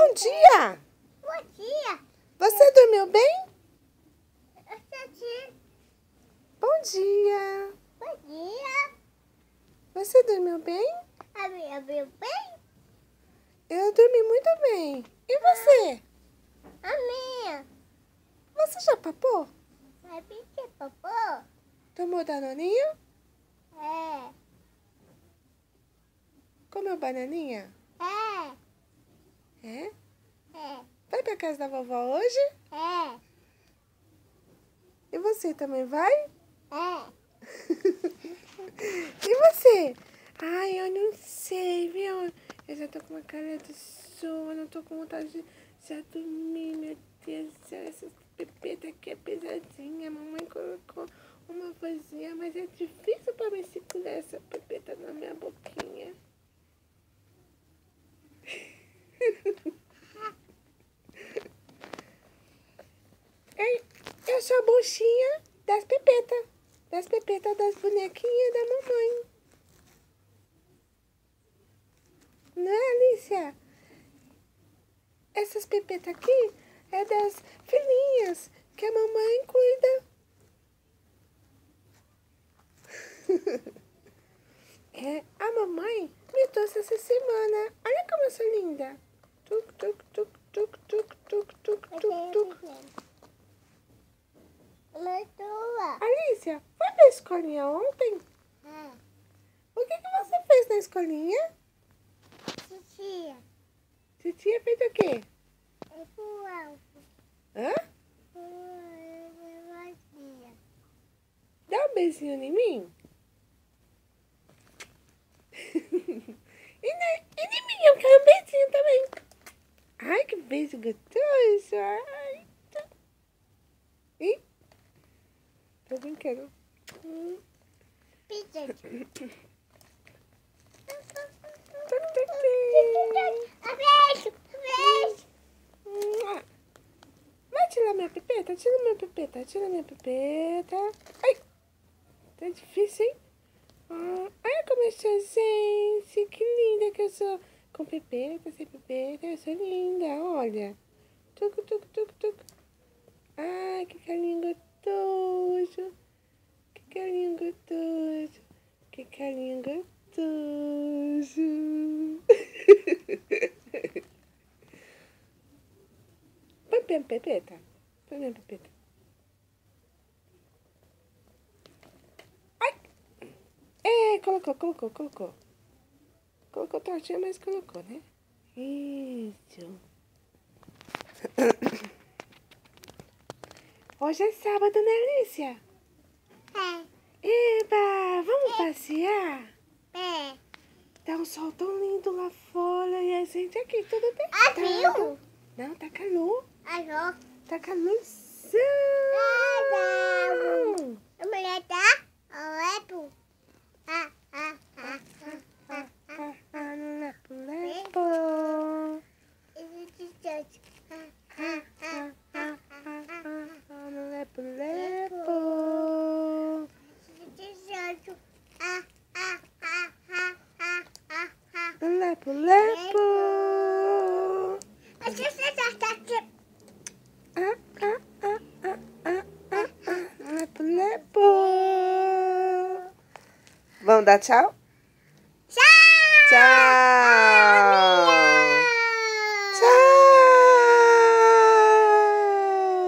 Bom dia! Bom dia! Você dormiu bem? Sim. Bom dia! Bom dia! Você dormiu bem? A minha viu bem? Eu dormi muito bem. E você? A minha! Você já papou? Sabe que papô? Tomou danoninho? É. Comeu bananinha? É. É? É. Vai pra casa da vovó hoje? É. E você também vai? É. E você? Ai, eu não sei, viu? Eu já tô com uma cara de sono, não tô com vontade de já dormir, meu Deus do céu. Essa pepeta aqui é pesadinha. Mamãe colocou uma vozinha, mas é difícil pra me segurar essa pepeta na minha boquinha. Eu sou a buchinha das pepetas das bonequinhas da mamãe. Não é, Alicia? Essas pepetas aqui é das filhinhas que a mamãe cuida. É, a mamãe me trouxe essa semana. Olha como eu sou linda. Tuc, tuc, tuc, tuc, tuc, tuc, tuc, tuc, tuc. Alicia, foi pra escolinha ontem? O que você fez na escolinha? Tia. Você tinha feito o quê? Eu fui alto. Hã? Vazia. Dá um beijinho em mim. E em mim, eu quero um beijinho também. Ai, que beijo gostoso. Ai. Ih, tô brincando. Pizza. Beijo. Beijo. Vai tirar minha pepeta? Tira minha pepeta. Tira minha pepeta. Ai, tá difícil, hein? Ai, como eu sou, gente. Que linda que eu sou. Com pepeta, sem pepeta. Eu sou linda, olha. Tuc, tuc, tuc, tuc. Ai, que carinho gostoso. Que carinho gostoso. Que carinho gostoso. Põe minha pepeta. Põe minha pepeta. Ai! É, colocou. Colocou tortinha, mas colocou, né? Isso. Hoje é sábado, né, Alicia? Eba, vamos passear? Tá um sol tão lindo lá fora e a gente aqui tudo deitado. Viu? Não, tá calor. Alô? Tá calorzão. A mulher tá? Lepo. Lepo. Lepo, lepo. Lepo, lepo. Lepo, lepo. Vamos dar tchau?